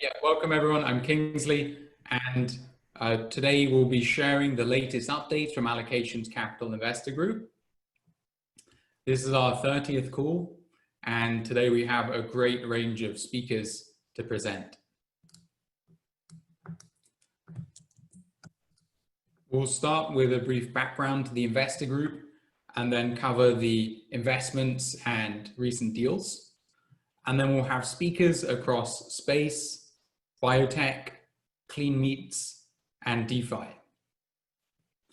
Yeah, welcome everyone. I'm Kingsley, and today we'll be sharing the latest updates from Allocations Capital Investor Group. This is our 30th call, and today we have a great range of speakers to present. We'll start with a brief background to the investor group and then cover the investments and recent deals. And then we'll have speakers across space, biotech, clean meats, and DeFi.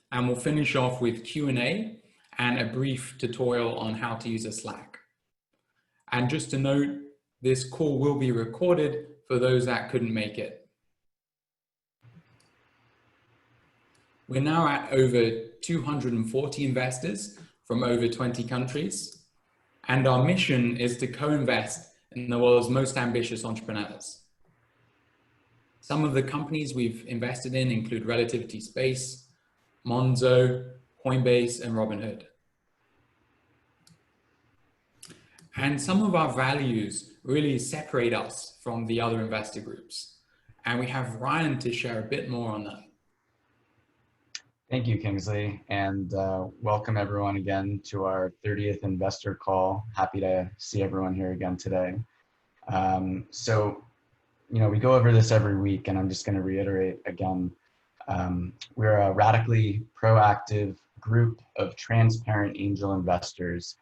And we'll finish off with Q&A and a brief tutorial on how to use a Slack. And just to note, this call will be recorded for those that couldn't make it. We're now at over 240 investors from over 20 countries. And our mission is to co-invest in the world's most ambitious entrepreneurs. Some of the companies we've invested in include Relativity Space, Monzo, Coinbase, and Robinhood. And some of our values really separate us from the other investor groups. And we have Ryan to share a bit more on that. Thank you, Kingsley, and welcome everyone again to our 30th investor call. Happy to see everyone here again today. We go over this every week, and I'm just going to reiterate again. We're a radically proactive group of transparent angel investors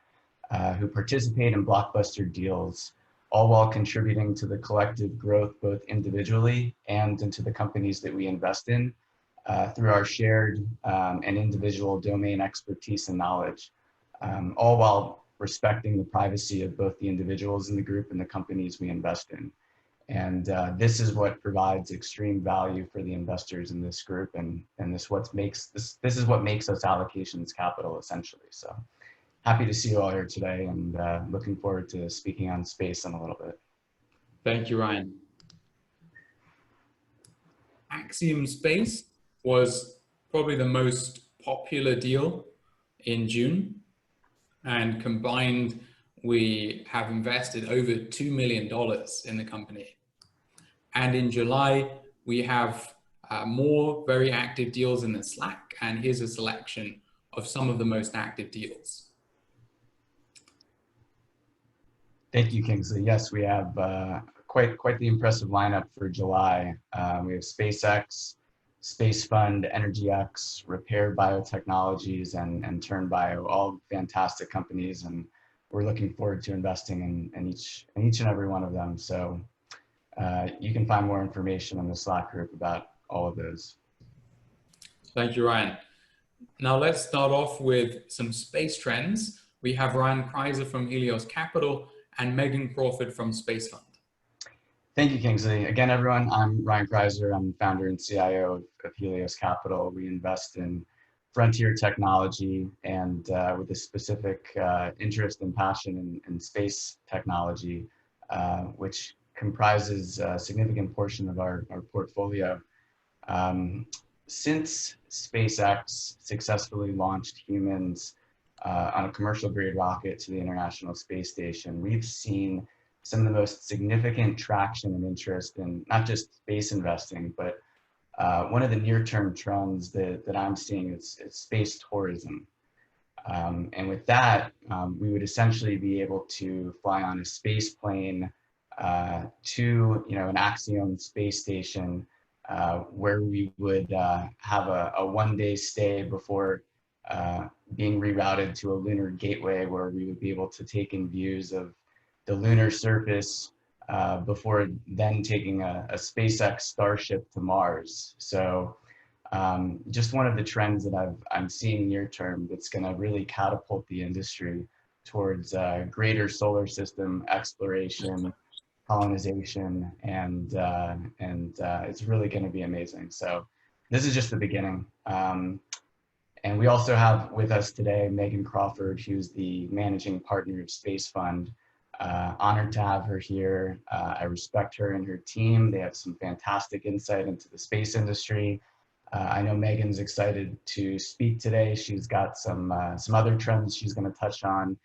who participate in blockbuster deals, all while contributing to the collective growth both individually and into the companies that we invest in. Through our shared and individual domain expertise and knowledge, all while respecting the privacy of both the individuals in the group and the companies we invest in. And this is what provides extreme value for the investors in this group, and this is what makes us Allocations Capital, essentially. So happy to see you all here today, and looking forward to speaking on space in a little bit. Thank you, Ryan. Axiom Space was probably the most popular deal in June, and combined we have invested over $2 million in the company. And in July we have more very active deals in the Slack, and here's a selection of some of the most active deals. Thank you, Kingsley. Yes, we have quite the impressive lineup for July. We have SpaceX, Space Fund, EnergyX, Repair Biotechnologies, and Turn Bio, all fantastic companies, and we're looking forward to investing in each and every one of them. So you can find more information in the Slack group about all of those. Thank you, Ryan. Now let's start off with some space trends. We have Ryan Kreiser from Helios Capital and Megan Crawford from Space Fund. Thank you, Kingsley. Again, everyone, I'm Ryan Kreiser. I'm founder and CIO of Helios Capital. We invest in frontier technology and with a specific interest and passion in space technology, which comprises a significant portion of our portfolio. Since SpaceX successfully launched humans on a commercial grade rocket to the International Space Station, we've seen some of the most significant traction and interest in not just space investing, but one of the near-term trends that I'm seeing is space tourism. And with that, we would essentially be able to fly on a space plane to an Axiom space station where we would have a one-day stay before being rerouted to a lunar gateway, where we would be able to take in views of the lunar surface before then taking a SpaceX Starship to Mars. So just one of the trends that I'm seeing near term that's going to really catapult the industry towards greater solar system exploration, colonization, and it's really going to be amazing. So this is just the beginning. And we also have with us today Megan Crawford, who's the managing partner of Space Fund. Honored to have her here. I respect her and her team. They have some fantastic insight into the space industry. I know Megan's excited to speak today. She's got some other trends she's going to touch on,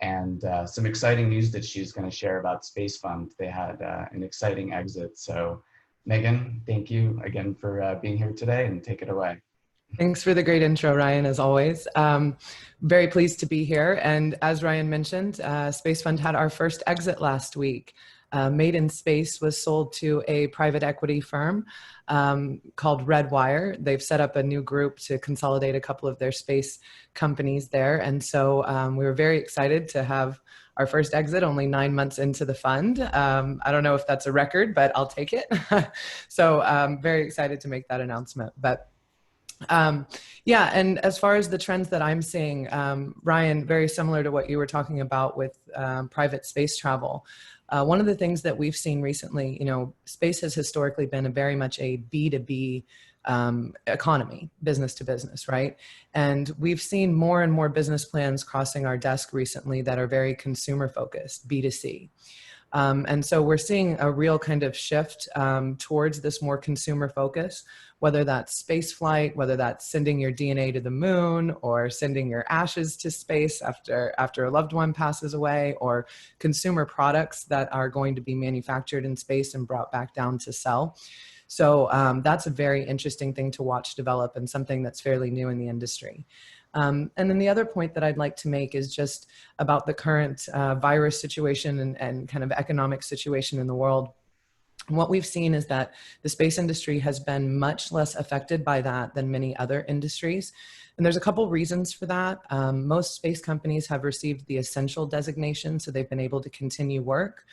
and some exciting news that she's going to share about Space Fund. They had an exciting exit. So Megan, thank you again for being here today, and take it away. Thanks for the great intro, Ryan, as always. Very pleased to be here. And as Ryan mentioned, Space Fund had our first exit last week. Made in Space was sold to a private equity firm called Redwire. They've set up a new group to consolidate a couple of their space companies there. And so we were very excited to have our first exit only 9 months into the fund. I don't know if that's a record, but I'll take it. So very excited to make that announcement. But yeah, and as far as the trends that I'm seeing, Ryan, very similar to what you were talking about with private space travel. One of the things that we've seen recently, space has historically been very much a B2B economy, business to business, right? And we've seen more and more business plans crossing our desk recently that are very consumer focused, B2C. And so we're seeing a real kind of shift towards this more consumer focus, whether that's space flight, whether that's sending your DNA to the moon, or sending your ashes to space after a loved one passes away, or consumer products that are going to be manufactured in space and brought back down to sell. So that's a very interesting thing to watch develop, and something that's fairly new in the industry. And then the other point that I'd like to make is just about the current virus situation and kind of economic situation in the world. And what we've seen is that the space industry has been much less affected by that than many other industries. And there's a couple reasons for that. Most space companies have received the essential designation, so they've been able to continue work.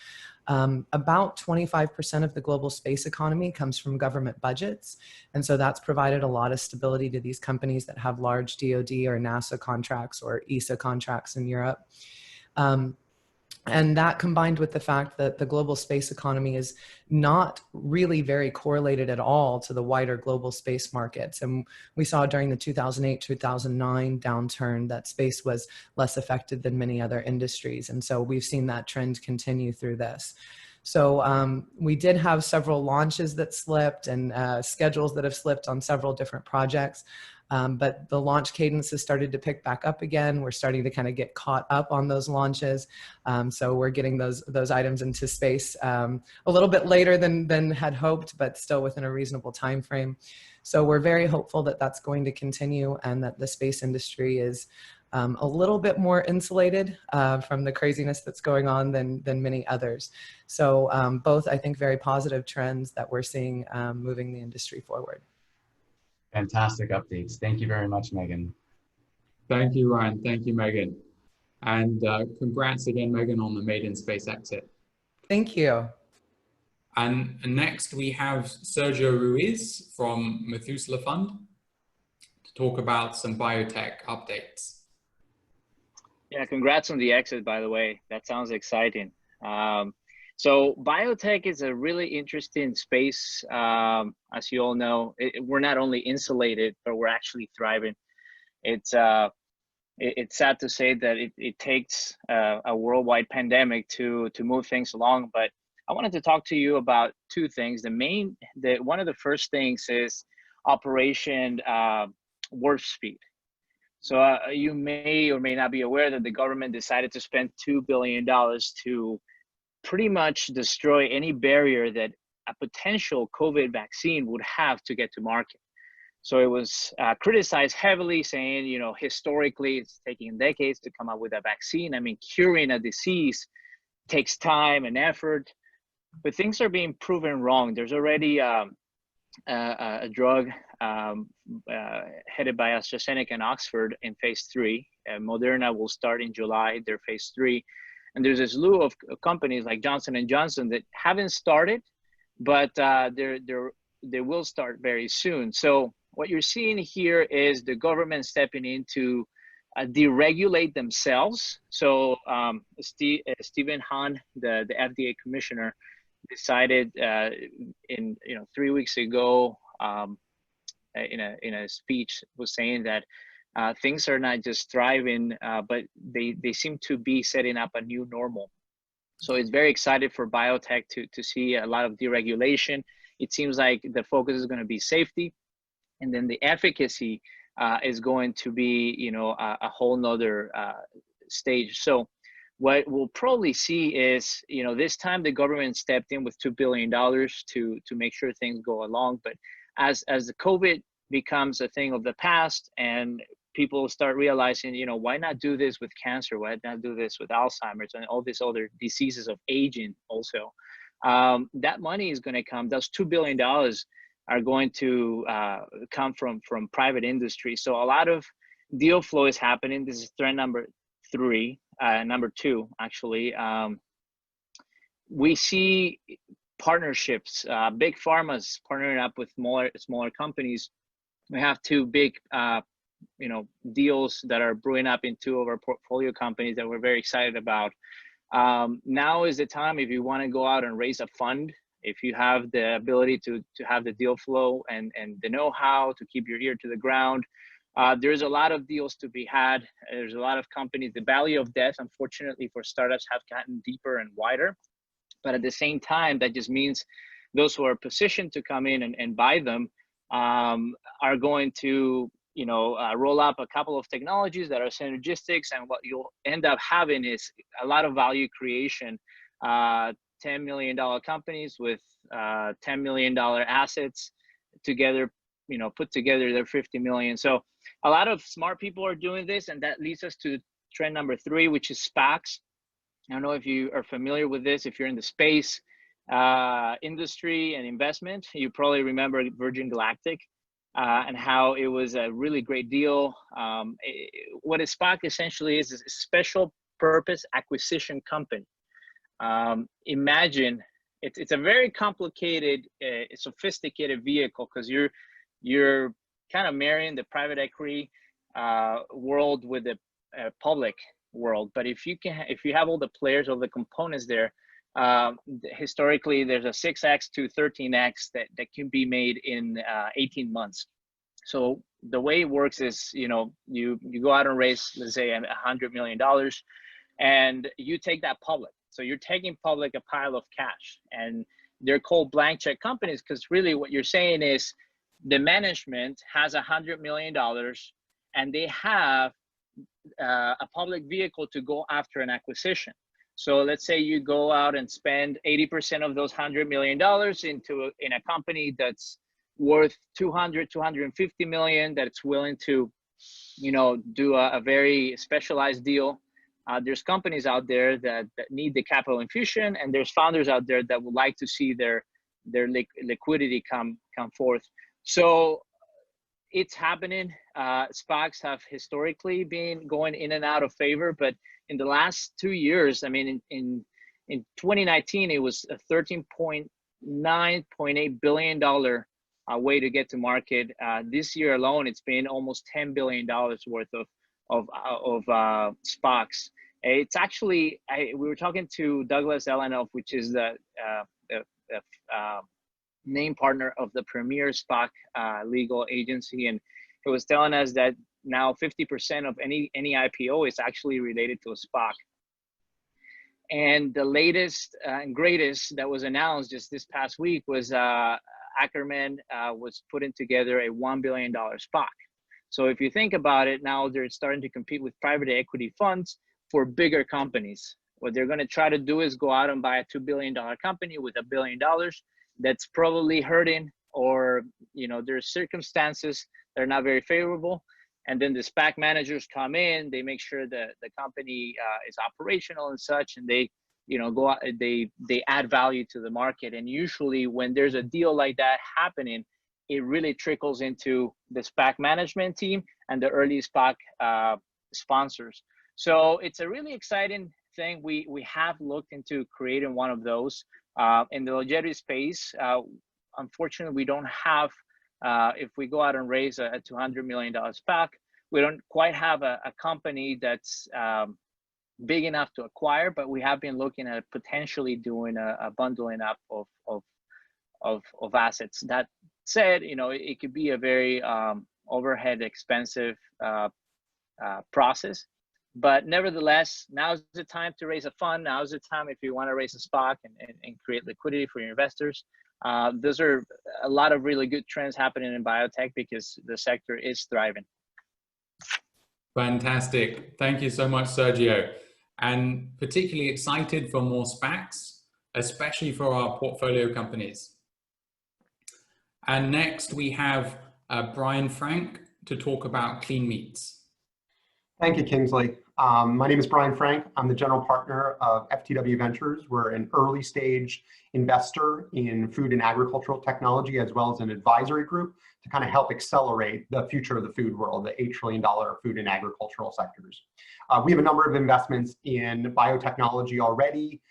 About 25% of the global space economy comes from government budgets. And so that's provided a lot of stability to these companies that have large DoD or NASA contracts or ESA contracts in Europe. And that, combined with the fact that the global space economy is not really very correlated at all to the wider global space markets. And we saw during the 2008-2009 downturn that space was less affected than many other industries. And so we've seen that trend continue through this. So we did have several launches that slipped, and schedules that have slipped on several different projects. But the launch cadence has started to pick back up again. We're starting to kind of get caught up on those launches. So we're getting those items into space a little bit later than had hoped, but still within a reasonable time frame. So we're very hopeful that that's going to continue, and that the space industry is a little bit more insulated from the craziness that's going on than many others. So both, I think, very positive trends that we're seeing moving the industry forward. Fantastic updates. Thank you very much, Megan. Thank you, Ryan. Thank you, Megan. And congrats again, Megan, on the Made in Space exit. Thank you. And next we have Sergio Ruiz from Methuselah Fund to talk about some biotech updates. Yeah, congrats on the exit, by the way. That sounds exciting. So biotech is a really interesting space. As you all know, we're not only insulated, but we're actually thriving. It's sad to say that it takes a worldwide pandemic to move things along, but I wanted to talk to you about two things. One of the first things is Operation Warp Speed. So you may or may not be aware that the government decided to spend $2 billion to pretty much destroy any barrier that a potential COVID vaccine would have to get to market. So it was criticized heavily, saying, historically it's taking decades to come up with a vaccine. I mean, curing a disease takes time and effort, but things are being proven wrong. There's already a drug headed by AstraZeneca and Oxford in phase 3. Moderna will start in July, their phase 3. And there's a slew of companies like Johnson & Johnson that haven't started, but they will start very soon. So what you're seeing here is the government stepping in to deregulate themselves. So Stephen Hahn, the FDA commissioner, decided 3 weeks ago in a speech, was saying that things are not just thriving, but they seem to be setting up a new normal. So it's very excited for biotech to see a lot of deregulation. It seems like the focus is going to be safety, and then the efficacy is going to be, a whole nother stage. So what we'll probably see is, this time the government stepped in with $2 billion to make sure things go along. But as the COVID becomes a thing of the past and people start realizing, why not do this with cancer? Why not do this with Alzheimer's and all these other diseases of aging also? That money is going to come. Those $2 billion are going to come from private industry. So a lot of deal flow is happening. This is trend number two, actually. We see partnerships, big pharmas partnering up with smaller companies. We have two big, deals that are brewing up in two of our portfolio companies that we're very excited about. Now is the time, if you want to go out and raise a fund, if you have the ability to have the deal flow and the know-how to keep your ear to the ground. There's a lot of deals to be had. There's a lot of companies. The valley of death, unfortunately, for startups have gotten deeper and wider. But at the same time, that just means those who are positioned to come in and buy them are going to roll up a couple of technologies that are synergistics, and what you'll end up having is a lot of value creation. $10 million companies with $10 million assets together, put together, they're 50 million. So a lot of smart people are doing this, and that leads us to trend number 3, which is SPACs. I don't know if you are familiar with this. If you're in the space industry and investment, you probably remember Virgin Galactic and how it was a really great deal. What a SPAC essentially is a special purpose acquisition company. Imagine it's a very complicated, sophisticated vehicle, because you're kind of marrying the private equity world with the public world. But if you have all the players, all the components there, historically there's a 6x to 13x that can be made in 18 months. So the way it works is, you go out and raise, let's say, $100 million, and you take that public. So you're taking public a pile of cash, and they're called blank check companies, because really what you're saying is the management has $100 million and they have a public vehicle to go after an acquisition. So let's say you go out and spend 80% of those $100 million in a company that's worth 250 million, that's willing to, do a very specialized deal. There's companies out there that need the capital infusion, and there's founders out there that would like to see their liquidity come forth. So it's happening. SPACs have historically been going in and out of favor, but in the last 2 years, I mean, in 2019, it was a $13.8 billion way to get to market. This year alone, it's been almost $10 billion worth of SPACs. It's actually, we were talking to Douglas Elenoff, which is the name partner of the premier SPAC legal agency, and he was telling us that now 50% of any IPO is actually related to a SPAC. And the latest and greatest that was announced just this past week was Ackerman was putting together a $1 billion SPAC. So if you think about it, now they're starting to compete with private equity funds for bigger companies. What they're going to try to do is go out and buy a $2 billion company with $1 billion that's probably hurting, or there's circumstances that are not very favorable. And then the SPAC managers come in, they make sure that the company is operational and such, and they go out, they add value to the market. And usually when there's a deal like that happening, it really trickles into the SPAC management team and the early SPAC sponsors. So it's a really exciting thing. We have looked into creating one of those in the longevity space. Unfortunately, we don't have, if we go out and raise a $200 million SPAC, we don't quite have a company that's big enough to acquire, but we have been looking at potentially doing a bundling up of assets. That said, it could be a very overhead expensive process. But nevertheless, now's the time to raise a fund. Now's the time if you want to raise a SPAC and create liquidity for your investors. Those are a lot of really good trends happening in biotech because the sector is thriving. Fantastic. Thank you so much, Sergio. and particularly excited for more SPACs, especially for our portfolio companies. And next we have Brian Frank to talk about clean meats. Thank you, Kingsley. My name is Brian Frank. I'm the general partner of FTW Ventures. We're an early stage investor in food and agricultural technology, as well as an advisory group to kind of help accelerate the future of the food world, the $8 trillion food and agricultural sectors. We have a number of investments in biotechnology already,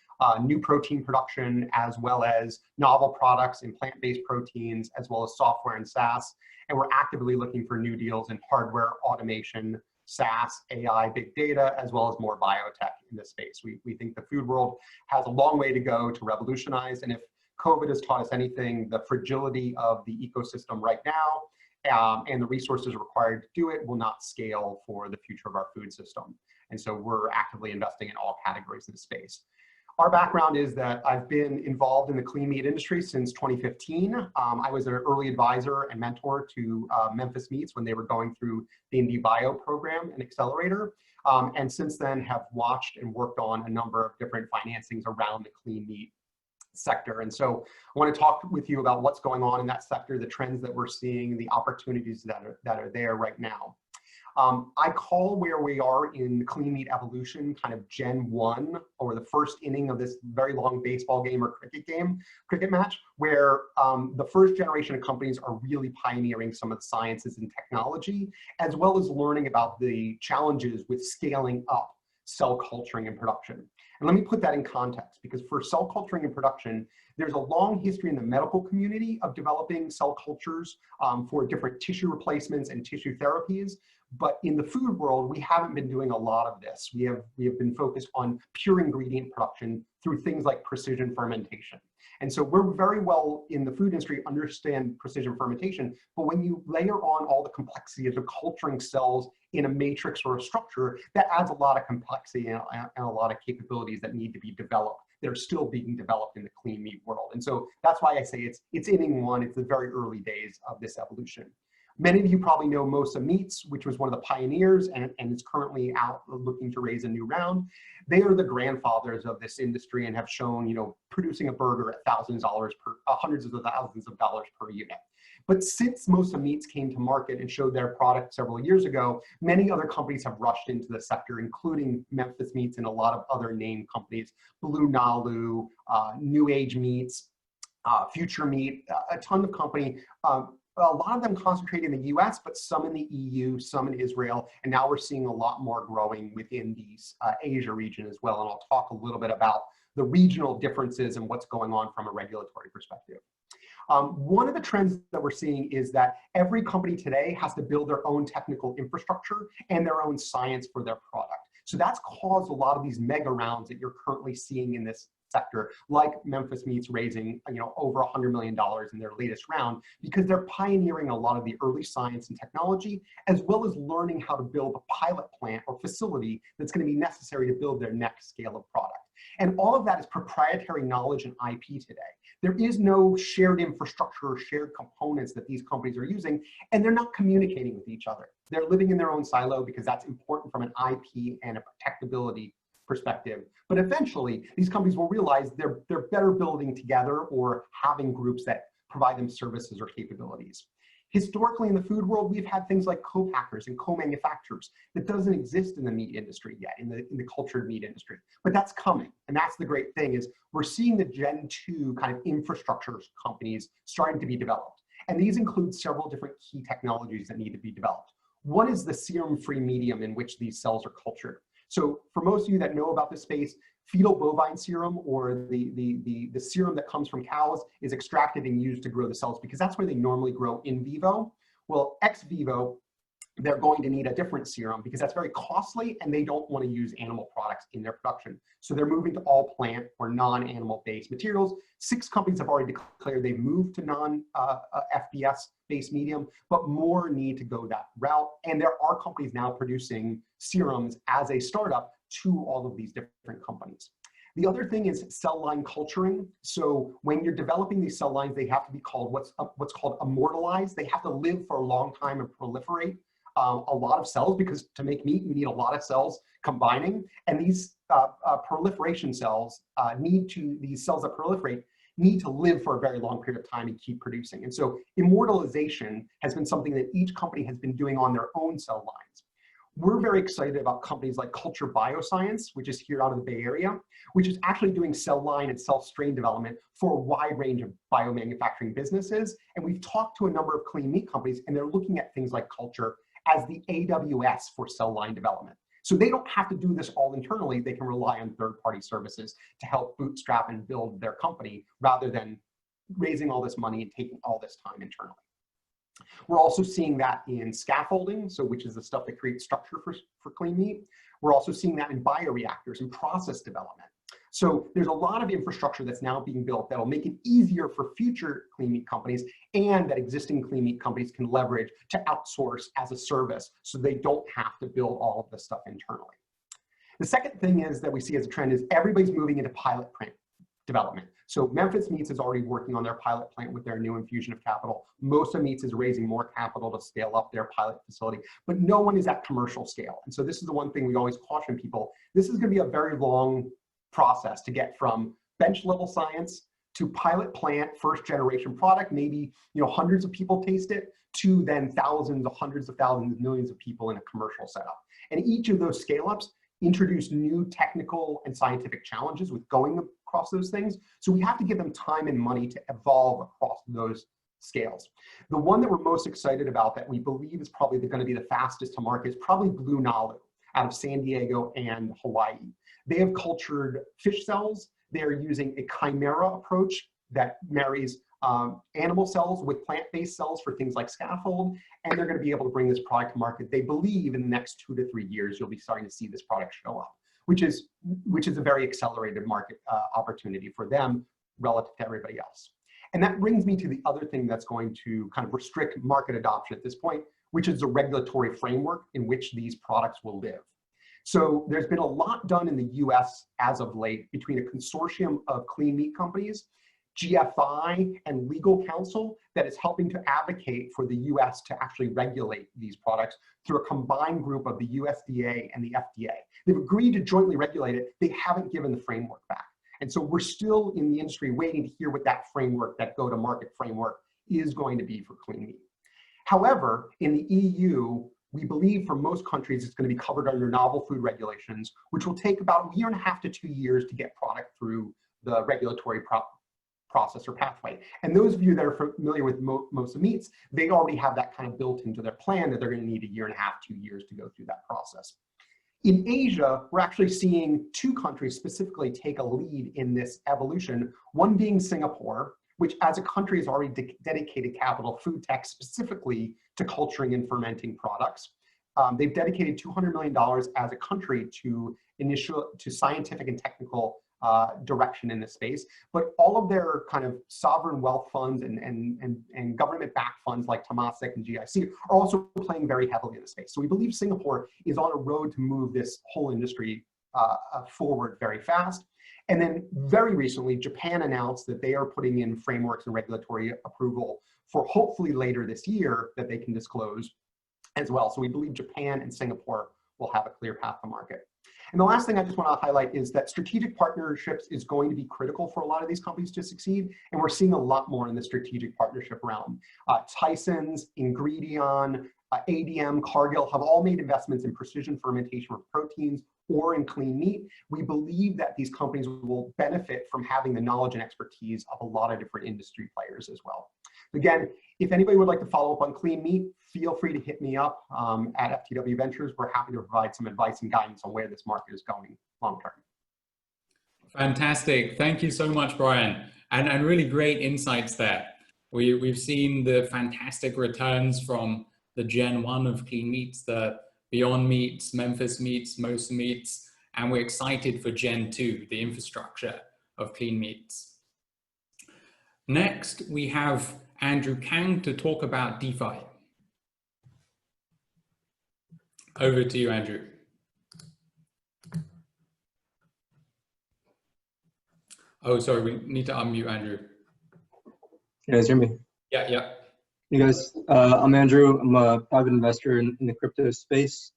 new protein production, as well as novel products in plant-based proteins, as well as software and SaaS. And we're actively looking for new deals in hardware, automation, SaaS, AI, big data, as well as more biotech in this space. We think the food world has a long way to go to revolutionize. And if COVID has taught us anything, the fragility of the ecosystem right now and the resources required to do it will not scale for the future of our food system. And so we're actively investing in all categories of the space. Our background is that I've been involved in the clean meat industry since 2015. I was an early advisor and mentor to Memphis Meats when they were going through the IndieBio program and accelerator. And since then have watched and worked on a number of different financings around the clean meat sector. And so I want to talk with you about what's going on in that sector, the trends that we're seeing, the opportunities that are there right now. I call where we are in clean meat evolution kind of Gen 1, or the first inning of this very long baseball game or cricket match, where the first generation of companies are really pioneering some of the sciences and technology, as well as learning about the challenges with scaling up cell culturing and production. And let me put that in context, because for cell culturing and production, there's a long history in the medical community of developing cell cultures for different tissue replacements and tissue therapies. But in the food world, we haven't been doing a lot of this. We have been focused on pure ingredient production through things like precision fermentation. And so we're very well in the food industry, understand precision fermentation, but when you layer on all the complexity of the culturing cells in a matrix or a structure, that adds a lot of complexity and a lot of capabilities that need to be developed. They're still being developed in the clean meat world. And so that's why I say it's inning one, it's the very early days of this evolution. Many of you probably know Mosa Meats, which was one of the pioneers and is currently out looking to raise a new round. They are the grandfathers of this industry and have shown, producing a burger at hundreds of thousands of dollars per unit. But since Mosa Meats came to market and showed their product several years ago, many other companies have rushed into the sector, including Memphis Meats and a lot of other name companies, Blue Nalu, New Age Meats, Future Meat, a ton of company. A lot of them concentrate in the US, but some in the EU, some in Israel, and now we're seeing a lot more growing within these Asia region as well. And I'll talk a little bit about the regional differences and what's going on from a regulatory perspective. One of the trends that we're seeing is that every company today has to build their own technical infrastructure and their own science for their product. So that's caused a lot of these mega rounds that you're currently seeing in this sector, like Memphis Meats raising over $100 million in their latest round, because they're pioneering a lot of the early science and technology, as well as learning how to build a pilot plant or facility that's going to be necessary to build their next scale of product. And all of that is proprietary knowledge and IP today. There is no shared infrastructure or shared components that these companies are using, and they're not communicating with each other. They're living in their own silo because that's important from an IP and a protectability perspective. But eventually, these companies will realize they're better building together or having groups that provide them services or capabilities. Historically, in the food world, we've had things like co-packers and co-manufacturers that doesn't exist in the meat industry yet, in the cultured meat industry. But that's coming. And that's the great thing, is we're seeing the Gen 2 kind of infrastructure companies starting to be developed. And these include several different key technologies that need to be developed. One is the serum-free medium in which these cells are cultured. So for most of you that know about this space, fetal bovine serum, or the serum that comes from cows, is extracted and used to grow the cells because that's where they normally grow in vivo. Well, ex vivo, they're going to need a different serum because that's very costly and they don't want to use animal products in their production. So they're moving to all plant or non-animal based materials. 6 companies have already declared they've moved to non-FBS based medium, but more need to go that route. And there are companies now producing serums as a startup to all of these different companies. The other thing is cell line culturing. So when you're developing these cell lines, they have to be called what's called immortalized. They have to live for a long time and proliferate. a lot of cells, because to make meat, you need a lot of cells combining. And these proliferation cells these cells that proliferate need to live for a very long period of time and keep producing. And so immortalization has been something that each company has been doing on their own cell lines. We're very excited about companies like Culture Bioscience, which is here out of the Bay Area, which is actually doing cell line and cell strain development for a wide range of biomanufacturing businesses. And we've talked to a number of clean meat companies, and they're looking at things like Culture as the AWS for cell line development. So they don't have to do this all internally. They can rely on third-party services to help bootstrap and build their company rather than raising all this money and taking all this time internally. We're also seeing that in scaffolding, which is the stuff that creates structure for clean meat. We're also seeing that in bioreactors and process development. So there's a lot of infrastructure that's now being built that'll make it easier for future clean meat companies, and that existing clean meat companies can leverage to outsource as a service so they don't have to build all of this stuff internally. The second thing is that we see as a trend is everybody's moving into pilot plant development. So Memphis Meats is already working on their pilot plant with their new infusion of capital. Mosa Meats is raising more capital to scale up their pilot facility, but no one is at commercial scale. And so this is the one thing we always caution people. This is going to be a very long process to get from bench level science to pilot plant, first generation product, maybe hundreds of people taste it, to then thousands of hundreds of thousands, millions of people in a commercial setup. And each of those scale ups introduce new technical and scientific challenges with going across those things. So we have to give them time and money to evolve across those scales. The one that we're most excited about that we believe is probably going to be the fastest to market is probably Blue Nalu out of San Diego and Hawaii. They have cultured fish cells. They're using a chimera approach that marries animal cells with plant-based cells for things like scaffold, and they're going to be able to bring this product to market. They believe in the next 2 to 3 years, you'll be starting to see this product show up, which is a very accelerated market opportunity for them relative to everybody else. And that brings me to the other thing that's going to kind of restrict market adoption at this point, which is the regulatory framework in which these products will live. So there's been a lot done in the US as of late between a consortium of clean meat companies, GFI, and legal counsel that is helping to advocate for the US to actually regulate these products through a combined group of the USDA and the FDA. They've agreed to jointly regulate it. They haven't given the framework back. And so we're still in the industry waiting to hear what that framework, that go-to-market framework, is going to be for clean meat. However, in the EU, we believe for most countries it's going to be covered under novel food regulations, which will take about 1.5 to 2 years to get product through the regulatory process or pathway. And those of you that are familiar with Mosa Meats, they already have that kind of built into their plan that they're going to need 1.5 to 2 years to go through that process. In Asia, we're actually seeing 2 countries specifically take a lead in this evolution, one being Singapore, which as a country has already dedicated capital, food tech specifically to culturing and fermenting products. They've dedicated $200 million as a country to scientific and technical direction in this space, but all of their kind of sovereign wealth funds and government-backed funds like Temasek and GIC are also playing very heavily in the space. So we believe Singapore is on a road to move this whole industry forward very fast. And then very recently, Japan announced that they are putting in frameworks and regulatory approval for hopefully later this year that they can disclose as well. So we believe Japan and Singapore will have a clear path to market. And the last thing I just want to highlight is that strategic partnerships is going to be critical for a lot of these companies to succeed. And we're seeing a lot more in the strategic partnership realm. Tyson's, Ingredion, ADM, Cargill have all made investments in precision fermentation of proteins or in clean meat. We believe that these companies will benefit from having the knowledge and expertise of a lot of different industry players as well. Again, if anybody would like to follow up on clean meat, feel free to hit me up at FTW Ventures. We're happy to provide some advice and guidance on where this market is going long term. Fantastic. Thank you so much, Brian. And really great insights there. We've seen the fantastic returns from the Gen 1 of clean meats, the Beyond Meats, Memphis Meats, Mosa Meats, and we're excited for Gen 2, the infrastructure of clean meats. Next, we have Andrew Kang to talk about DeFi. Over to you, Andrew. Oh, sorry, we need to unmute Andrew. Can you guys hear me? Yeah. Hey guys, I'm Andrew. I'm a private investor in the crypto space.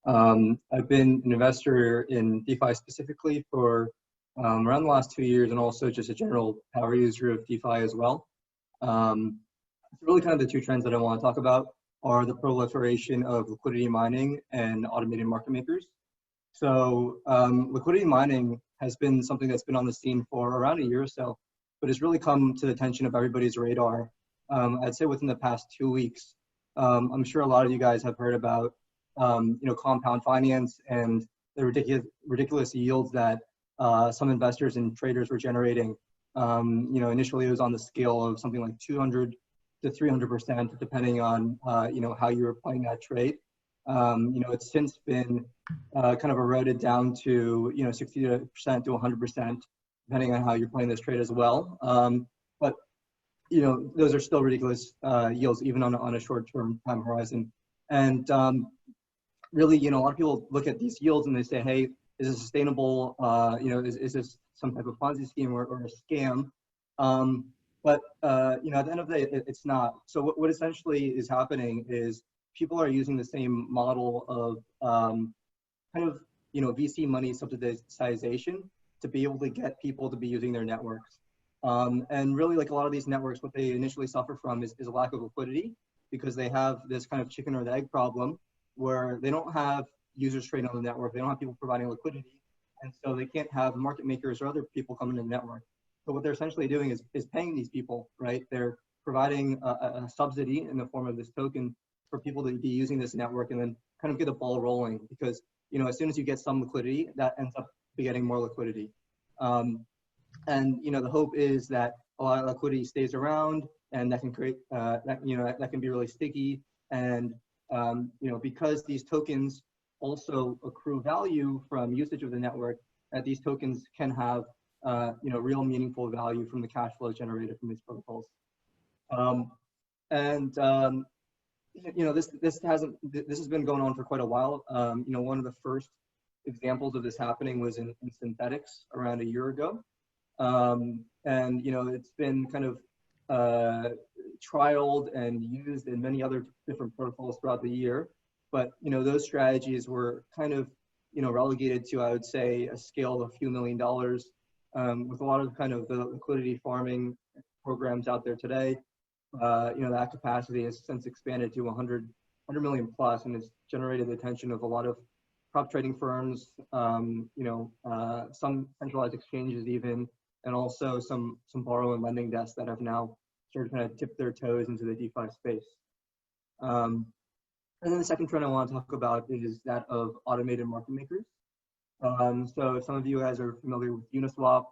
I've been an investor in DeFi specifically for around the last 2 years, and also just a general power user of DeFi as well. Really kind of the two trends that I want to talk about are the proliferation of liquidity mining and automated market makers. So liquidity mining has been something that's been on the scene for around a year or so, but it's really come to the attention of everybody's radar. I'd say within the past 2 weeks. I'm sure a lot of you guys have heard about compound finance and the ridiculous yields that some investors and traders were generating. Initially it was on the scale of something like 200 to 300%, depending on how you were playing that trade. It's since been kind of eroded down to 60% to 100%, depending on how you're playing this trade as well. But those are still ridiculous yields, even on a short-term time horizon. And really, a lot of people look at these yields and they say, hey, is this sustainable? Is this some type of Ponzi scheme or a scam? But at the end of the day, it's not. So what essentially is happening is people are using the same model of VC money subsidization to be able to get people to be using their networks. And really, like a lot of these networks, what they initially suffer from is a lack of liquidity, because they have this kind of chicken or the egg problem where they don't have users trading on the network, they don't have people providing liquidity, and so they can't have market makers or other people come into the network. So what they're essentially doing is paying these people, right? They're providing a subsidy in the form of this token for people to be using this network, and then kind of get the ball rolling, because as soon as you get some liquidity, that ends up getting more liquidity. And the hope is that a lot of liquidity stays around, and that can create that can be really sticky. And because these tokens also accrue value from usage of the network, that these tokens can have real meaningful value from the cash flow generated from these protocols. This has been going on for quite a while. One of the first examples of this happening was in synthetics around a year ago. It's been kind of trialed and used in many other different protocols throughout the year. But those strategies were kind of relegated to, I would say, a scale of a few $1 million, with a lot of kind of the liquidity farming programs out there today. That capacity has since expanded to 100 million plus, and it's generated the attention of a lot of prop trading firms, some centralized exchanges even, and also some borrow and lending desks that have now started to kind of dip their toes into the DeFi space. And then the second trend I want to talk about is that of automated market makers. So if some of you guys are familiar with Uniswap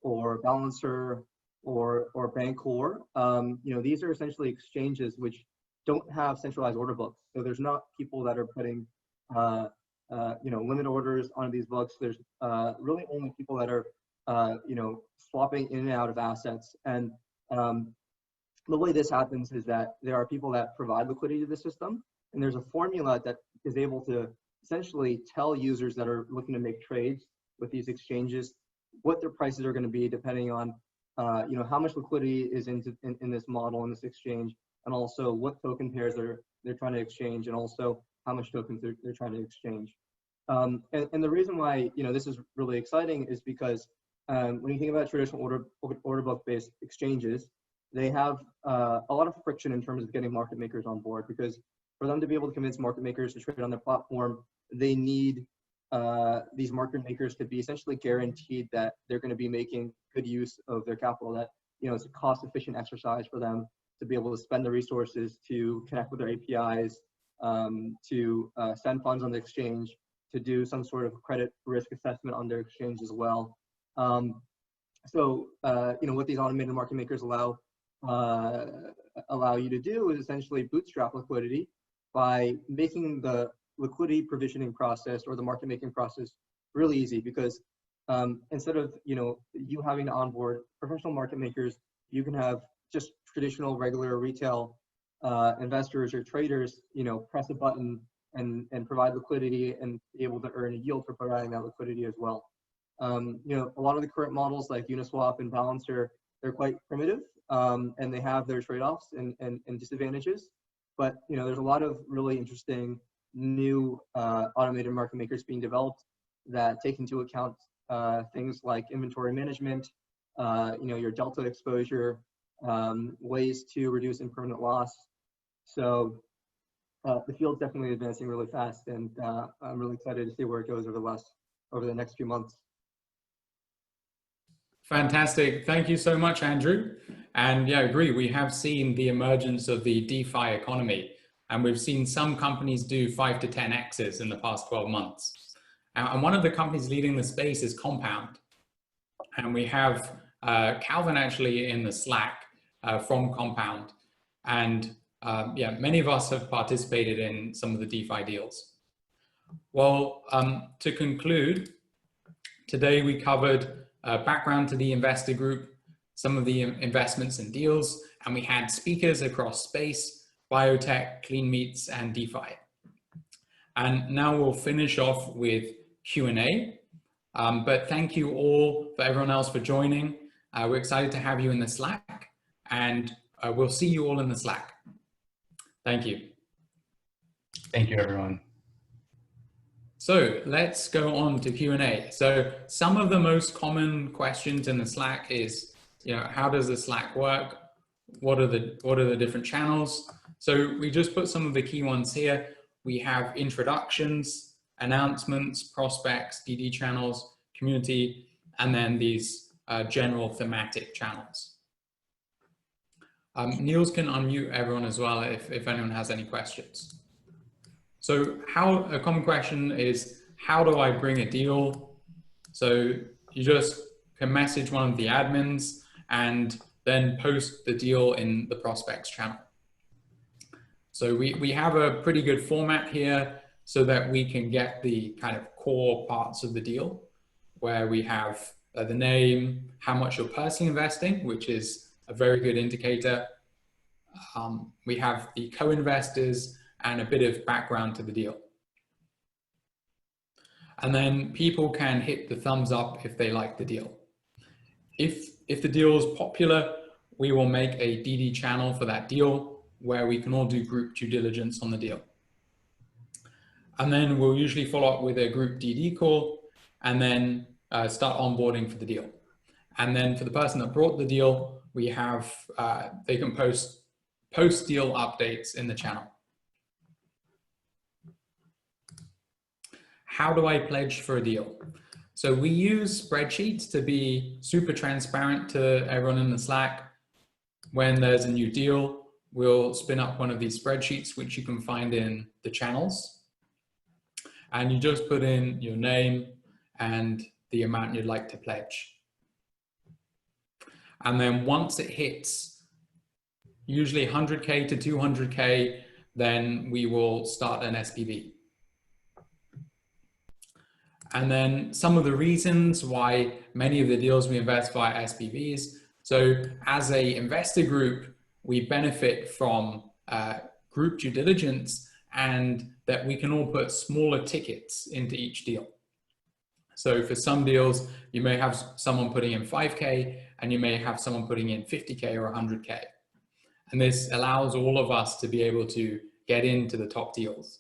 or Balancer or Bancor, these are essentially exchanges which don't have centralized order books. So there's not people that are putting limit orders on these books. There's really only people that are swapping in and out of assets. And the way this happens is that there are people that provide liquidity to the system, and there's a formula that is able to essentially tell users that are looking to make trades with these exchanges what their prices are going to be, depending on how much liquidity is in this model, in this exchange, and also what token pairs they're trying to exchange, and also how much tokens they're trying to exchange. And the reason why this is really exciting is because when you think about traditional order book based exchanges, they have a lot of friction in terms of getting market makers on board, because for them to be able to convince market makers to trade on their platform, they need these market makers to be essentially guaranteed that they're going to be making good use of their capital, that it's a cost efficient exercise for them to be able to spend the resources to connect with their APIs, to send funds on the exchange, to do some sort of credit risk assessment on their exchange as well. What these automated market makers allow you to do is essentially bootstrap liquidity by making the liquidity provisioning process or the market making process really easy, because instead of you having to onboard professional market makers, you can have just traditional regular retail investors or traders press a button and provide liquidity and be able to earn a yield for providing that liquidity as well. A lot of the current models like Uniswap and Balancer, they're quite primitive, and they have their trade-offs and disadvantages. But there's a lot of really interesting new automated market makers being developed that take into account things like inventory management, your delta exposure, ways to reduce impermanent loss. So the field's definitely advancing really fast, and I'm really excited to see where it goes over the next few months. Fantastic. Thank you so much, Andrew. And yeah, I agree. We have seen the emergence of the DeFi economy, and we've seen some companies do 5 to 10x's in the past 12 months. And one of the companies leading the space is Compound. And we have Calvin actually in the Slack from Compound. And yeah, many of us have participated in some of the DeFi deals. Well, to conclude, today we covered background to the investor group, some of the investments and deals, and we had speakers across space, biotech, clean meats, and DeFi. And now we'll finish off with Q&A. But thank you all for everyone else for joining. We're excited to have you in the Slack, and we'll see you all in the Slack. Thank you. Thank you, everyone. So let's go on to Q&A. So some of the most common questions in the Slack is, how does the Slack work? What are the different channels? So we just put some of the key ones here. We have introductions, announcements, prospects, DD channels, community, and then these general thematic channels. Niels can unmute everyone as well if anyone has any questions. So a common question is, how do I bring a deal? So you just can message one of the admins and then post the deal in the prospects channel. So we have a pretty good format here so that we can get the kind of core parts of the deal, where we have the name, how much you're personally investing, which is a very good indicator. We have the co-investors and a bit of background to the deal. And then people can hit the thumbs up if they like the deal. If the deal is popular, we will make a DD channel for that deal where we can all do group due diligence on the deal. And then we'll usually follow up with a group DD call and then start onboarding for the deal. And then for the person that brought the deal, we have, they can post post-deal updates in the channel. How do I pledge for a deal? So we use spreadsheets to be super transparent to everyone in the Slack. When there's a new deal, we'll spin up one of these spreadsheets, which you can find in the channels. And you just put in your name and the amount you'd like to pledge. And then once it hits usually 100K to 200K, then we will start an SPV. And then some of the reasons why many of the deals we invest via SPVs. So as a investor group, we benefit from group due diligence and that we can all put smaller tickets into each deal. So for some deals, you may have someone putting in 5K and you may have someone putting in 50K or 100K. And this allows all of us to be able to get into the top deals.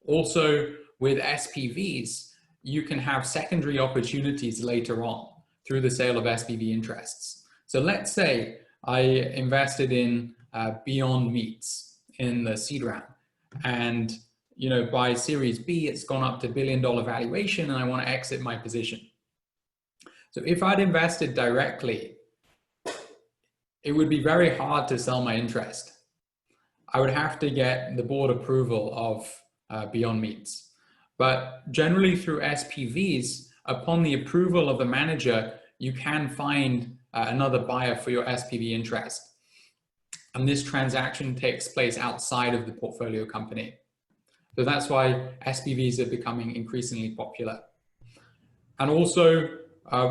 Also, with SPVs, you can have secondary opportunities later on through the sale of SPV interests. So let's say I invested in Beyond Meats in the seed round, and by Series B, it's gone up to $1 billion valuation, and I want to exit my position. So if I'd invested directly, it would be very hard to sell my interest. I would have to get the board approval of Beyond Meats. But generally through SPVs, upon the approval of the manager, you can find another buyer for your SPV interest. And this transaction takes place outside of the portfolio company. So that's why SPVs are becoming increasingly popular. And also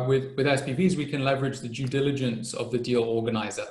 with SPVs, we can leverage the due diligence of the deal organizer.